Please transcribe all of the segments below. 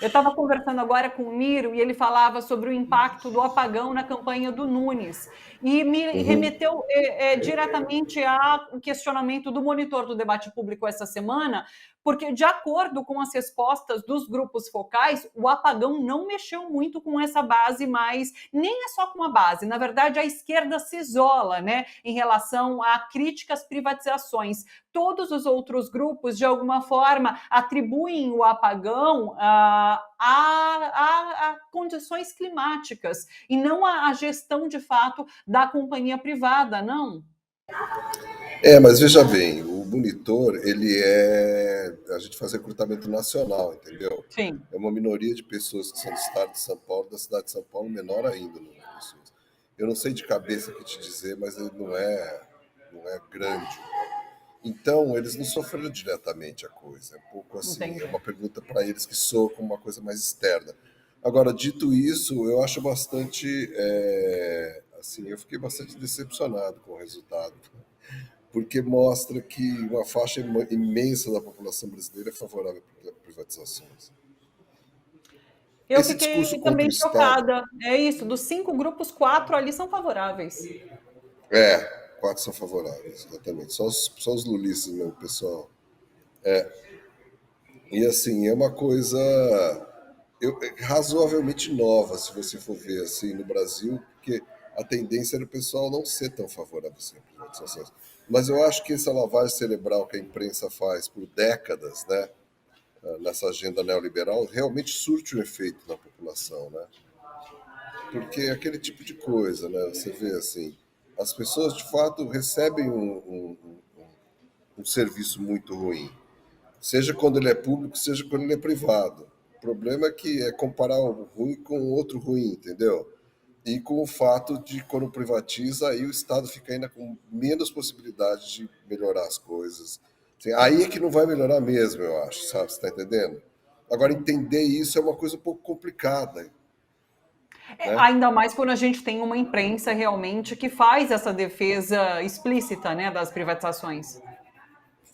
Eu estava conversando agora com o Miro e ele falava sobre o impacto do apagão na campanha do Nunes. E me Uhum. remeteu diretamente ao questionamento do monitor do debate público essa semana, porque, de acordo com as respostas dos grupos focais, o apagão não mexeu muito com essa base, mas nem é só com a base. Na verdade, a esquerda se isola, né, em relação a críticas às privatizações. Todos os outros grupos, de alguma forma, atribuem o apagão a condições climáticas e não à gestão, de fato, da companhia privada, não? Mas veja bem, o monitor, ele é. A gente faz recrutamento nacional, entendeu? Sim. É uma minoria de pessoas que são do estado de São Paulo, da cidade de São Paulo, menor ainda, né, pessoas. Eu não sei de cabeça o que te dizer, mas ele não é grande. Então, eles não sofreram diretamente a coisa. É um pouco assim, é Entendi. uma pergunta para eles que soa como uma coisa mais externa. Agora, dito isso, eu acho bastante. Assim, eu fiquei bastante decepcionado com o resultado, porque mostra que uma faixa imensa da população brasileira é favorável a privatizações. Eu Esse discurso fiquei contra o também Estado, chocada. É isso, dos 5 grupos, 4 ali são favoráveis. é, quatro são favoráveis, exatamente. Só os lulistas mesmo, pessoal. E assim, é uma coisa razoavelmente nova, se você for ver assim no Brasil, porque a tendência era o pessoal não ser tão favorável assim, a privatizações. Mas eu acho que essa lavagem cerebral que a imprensa faz por décadas, né, nessa agenda neoliberal, realmente surte um efeito na população, né? Porque é aquele tipo de coisa, né? Você vê assim, as pessoas de fato recebem um serviço muito ruim, seja quando ele é público, seja quando ele é privado. O problema é que é comparar o ruim com o outro ruim, entendeu? E com o fato de quando privatiza, aí o Estado fica ainda com menos possibilidade de melhorar as coisas. Assim, aí é que não vai melhorar mesmo, eu acho, sabe? Você está entendendo? Agora, entender isso é uma coisa um pouco complicada, né? Ainda mais quando a gente tem uma imprensa realmente que faz essa defesa explícita, né, das privatizações.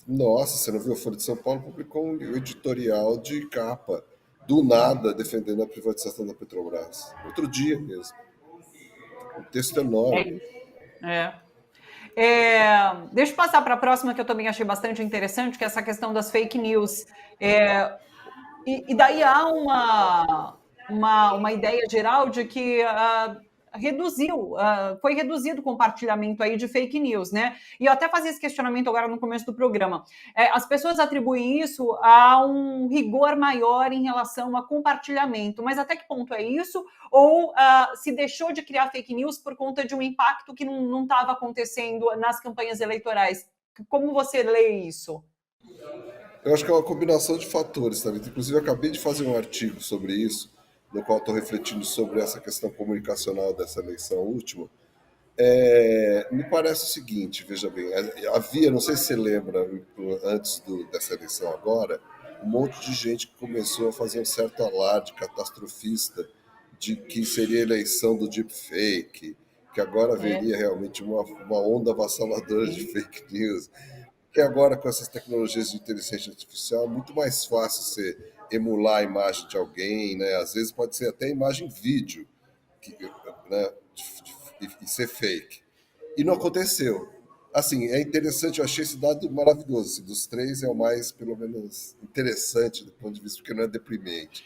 Nossa, você não viu? A Folha de São Paulo publicou um editorial de capa, do nada, defendendo a privatização da Petrobras. Outro dia mesmo. Um texto É enorme. isso. É. Deixa eu passar para a próxima, que eu também achei bastante interessante, que é essa questão das fake news. É, e daí há uma ideia geral de que foi reduzido o compartilhamento aí de fake news, né? E eu até fazia esse questionamento agora no começo do programa. As pessoas atribuem isso a um rigor maior em relação a compartilhamento, mas até que ponto é isso? Ou se deixou de criar fake news por conta de um impacto que não estava acontecendo nas campanhas eleitorais? Como você lê isso? Eu acho que é uma combinação de fatores, sabe? Inclusive, eu acabei de fazer um artigo sobre isso, no qual estou refletindo sobre essa questão comunicacional dessa eleição última. Me parece o seguinte, veja bem, havia, não sei se você lembra, antes dessa eleição agora, um monte de gente que começou a fazer um certo alarde catastrofista de que seria a eleição do deepfake, que agora É, haveria realmente uma onda avassaladora de fake news, que agora com essas tecnologias de inteligência artificial é muito mais fácil você emular a imagem de alguém, né? Às vezes pode ser até imagem vídeo, né? E ser fake. E não aconteceu. Assim, é interessante, eu achei esse dado maravilhoso. Assim, dos três é o mais, pelo menos, interessante do ponto de vista, porque não é deprimente.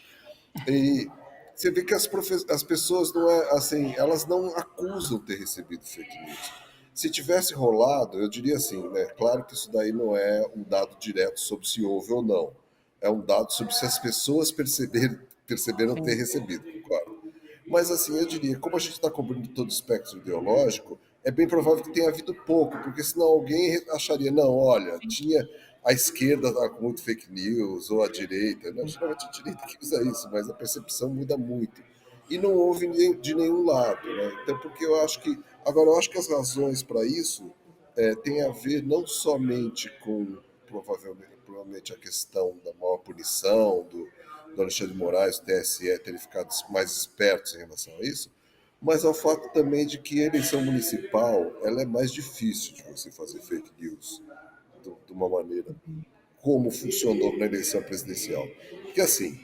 E você vê que as pessoas não é assim, elas não acusam ter recebido fake news. Se tivesse rolado, eu diria assim, né? Claro que isso daí não é um dado direto sobre se houve ou não. É um dado sobre se as pessoas perceberam ter sim. recebido, concordo. Mas assim, eu diria, como a gente está cobrindo todo o espectro ideológico, é bem provável que tenha havido pouco, porque senão alguém acharia, não, olha, tinha a esquerda tá com muito fake news, ou a direita, não, geralmente a direita que usa isso, mas a percepção muda muito. E não houve de nenhum lado, né? Então, porque eu acho que. Agora, eu acho que as razões para isso têm a ver não somente com, provavelmente a questão da maior punição, do Alexandre de Moraes, do TSE, terem ficado mais espertos em relação a isso, mas ao fato também de que a eleição municipal ela é mais difícil de você fazer fake news de uma maneira como funcionou na eleição presidencial. Porque assim,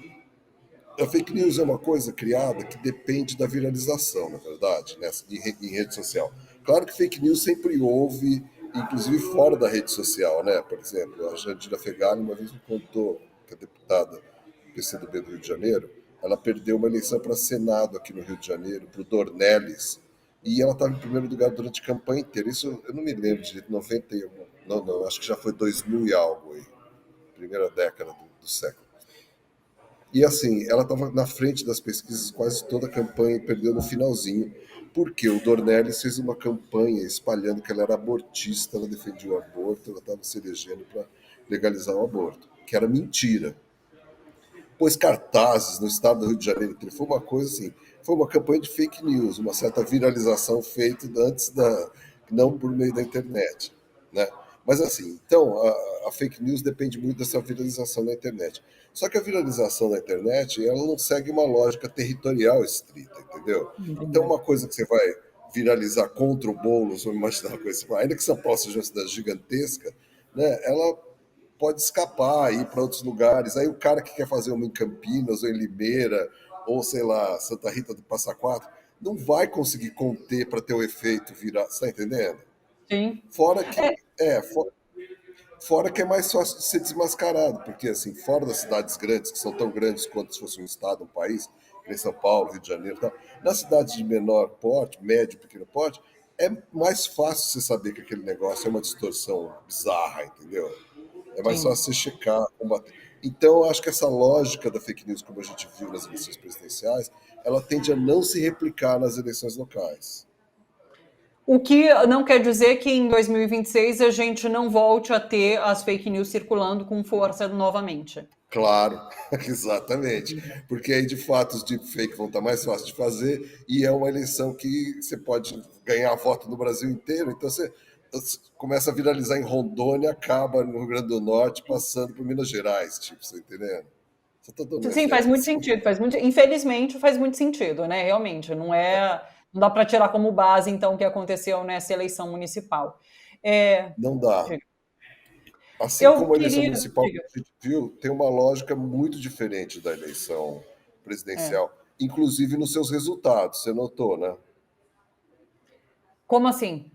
A fake news é uma coisa criada que depende da viralização, na verdade, né, em rede social. Claro que fake news sempre houve, inclusive fora da rede social, né? Por exemplo, a Jandira Fegali uma vez me contou, que é deputada do PCdoB do Rio de Janeiro, ela perdeu uma eleição para Senado aqui no Rio de Janeiro, para o Dornelles, e ela estava em primeiro lugar durante a campanha inteira. Isso eu não me lembro de 90 e algum, não, acho que já foi 2000 e algo aí, primeira década do século. E assim, ela estava na frente das pesquisas quase toda a campanha e perdeu no finalzinho, porque o Dornelles fez uma campanha espalhando que ela era abortista, ela defendia o aborto, ela estava se elegendo para legalizar o aborto, que era mentira. Pôs cartazes no estado do Rio de Janeiro, foi uma coisa assim, foi uma campanha de fake news, uma certa viralização feita antes da, não por meio da internet, né? Mas assim, então a fake news depende muito dessa viralização na internet. Só que a viralização na internet, ela não segue uma lógica territorial estrita, entendeu? Então Entendi. uma coisa que você vai viralizar contra o Boulos, vamos imaginar uma coisa assim, ainda que São Paulo seja uma cidade gigantesca, né, ela pode escapar, ir para outros lugares. Aí o cara que quer fazer uma em Campinas, ou em Limeira, ou sei lá, Santa Rita do Passa Quatro, não vai conseguir conter para ter o efeito virar. Você está entendendo? Sim. Fora que fora que é mais fácil de ser desmascarado, porque assim, fora das cidades grandes, que são tão grandes quanto se fosse um estado, um país, em São Paulo, Rio de Janeiro, e tal, nas cidades de menor porte, médio, pequeno porte, é mais fácil você saber que aquele negócio é uma distorção bizarra, entendeu? É mais Sim. fácil você checar, combater. Então, eu acho que essa lógica da fake news, como a gente viu nas eleições presidenciais, ela tende a não se replicar nas eleições locais. O que não quer dizer que em 2026 a gente não volte a ter as fake news circulando com força novamente. Claro, exatamente. Porque aí, de fato, os deepfakes vão estar mais fáceis de fazer e é uma eleição que você pode ganhar voto no Brasil inteiro. Então, você começa a viralizar em Rondônia, acaba no Rio Grande do Norte, passando por Minas Gerais, tipo, você entendendo? Só estou dando um Sim, faz exemplo. muito Assim. sentido, infelizmente faz muito sentido, né? Realmente, não dá para tirar como base então o que aconteceu nessa eleição municipal. É, Não dá. diga. Assim Eu como a eleição queria, municipal que diga. a gente viu, tem uma lógica muito diferente da eleição É. presidencial, inclusive nos seus resultados, você notou, né? Como assim?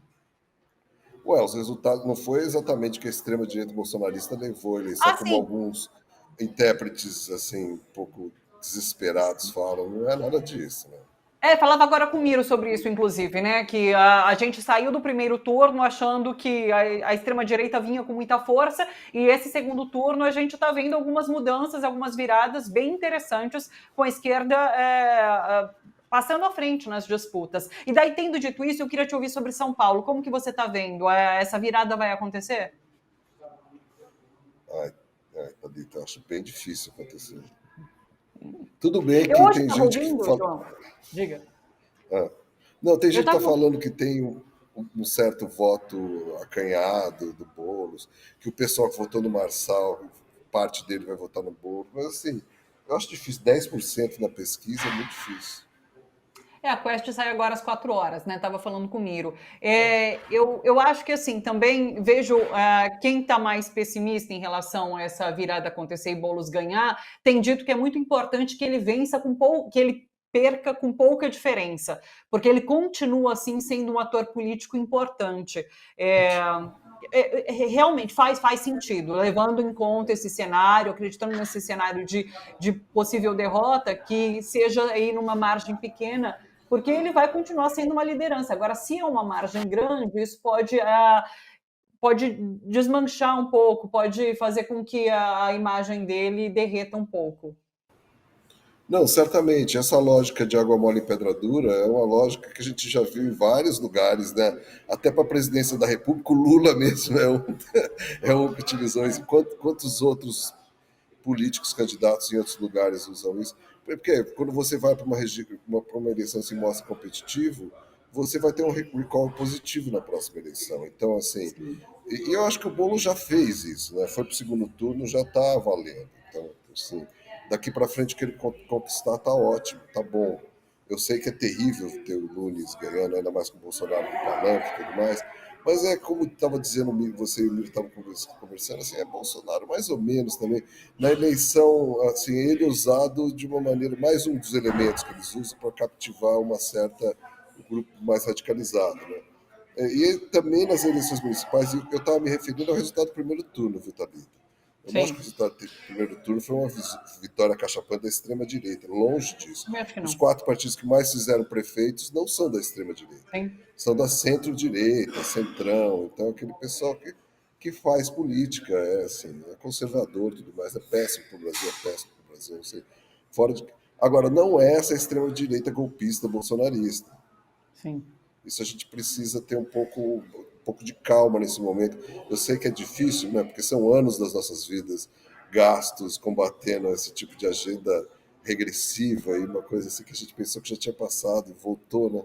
Ué, os resultados não foi exatamente que a extrema-direita bolsonarista levou a eleição, Ah, como sim. alguns intérpretes, assim, um pouco desesperados falam. Não é nada disso, né? Falava agora com o Miro sobre isso, inclusive, né? Que a gente saiu do primeiro turno achando que a extrema-direita vinha com muita força, e esse segundo turno a gente está vendo algumas mudanças, algumas viradas bem interessantes com a esquerda passando à frente nas disputas. E daí, tendo dito isso, eu queria te ouvir sobre São Paulo. Como que você está vendo? Essa virada vai acontecer? Ai, Thalita, eu acho bem difícil acontecer. Tudo bem Eu que hoje tem estava gente que ouvindo, fala. João, diga. Ah, não, tem Eu gente que está estava. falando que tem um certo voto acanhado do Boulos, que o pessoal que votou no Marçal, parte dele vai votar no Boulos, mas assim, eu acho difícil, 10% na pesquisa é muito difícil. A Quest sai agora às 4 horas, né? Tava falando com o Miro. Eu acho que assim, também vejo quem está mais pessimista em relação a essa virada acontecer e Boulos ganhar, tem dito que é muito importante que ele vença com pouco, que ele perca com pouca diferença, porque ele continua assim sendo um ator político importante. É, realmente faz sentido, levando em conta esse cenário, acreditando nesse cenário de possível derrota, que seja aí numa margem pequena, porque ele vai continuar sendo uma liderança. Agora, se é uma margem grande, isso pode desmanchar um pouco, pode fazer com que a imagem dele derreta um pouco. Não, certamente, essa lógica de água mole em pedra dura é uma lógica que a gente já viu em vários lugares, né? Até para a presidência da República, o Lula mesmo é um que utilizou isso. Quantos outros políticos candidatos em outros lugares usam isso? Porque quando você vai para uma eleição e se mostra competitivo, você vai ter um recall positivo na próxima eleição. Então, assim, Sim. e eu acho que o Bolo já fez isso, né? Foi para o segundo turno, já está valendo. Então, assim, daqui para frente o que ele conquistar tá ótimo, tá bom. Eu sei que é terrível ter o Nunes ganhando, ainda mais com o Bolsonaro no palanque e tudo mais, Mas é como estava dizendo, você e o Miro estavam conversando, assim, é Bolsonaro mais ou menos também. Na eleição, assim, ele é usado de uma maneira, mais um dos elementos que eles usam para captivar uma certa um grupo mais radicalizado, né? E também nas eleições municipais, eu estava me referindo ao resultado do primeiro turno, viu, Thalita? Eu não acho que o Sim, resultado do primeiro turno foi uma vitória cachapante da extrema-direita, longe disso. eu acho que Os não. 4 partidos que mais fizeram prefeitos não são da extrema-direita, Sim, são da centro-direita, centrão, então aquele pessoal que faz política, assim, é conservador e tudo mais, é péssimo para o Brasil, é péssimo para o Brasil, não sei, fora de... Agora, não é essa extrema-direita golpista bolsonarista. sim. Isso a gente precisa ter um pouco de calma nesse momento. Eu sei que é difícil, né? Porque são anos das nossas vidas gastos combatendo esse tipo de agenda regressiva e uma coisa assim que a gente pensou que já tinha passado e voltou, né?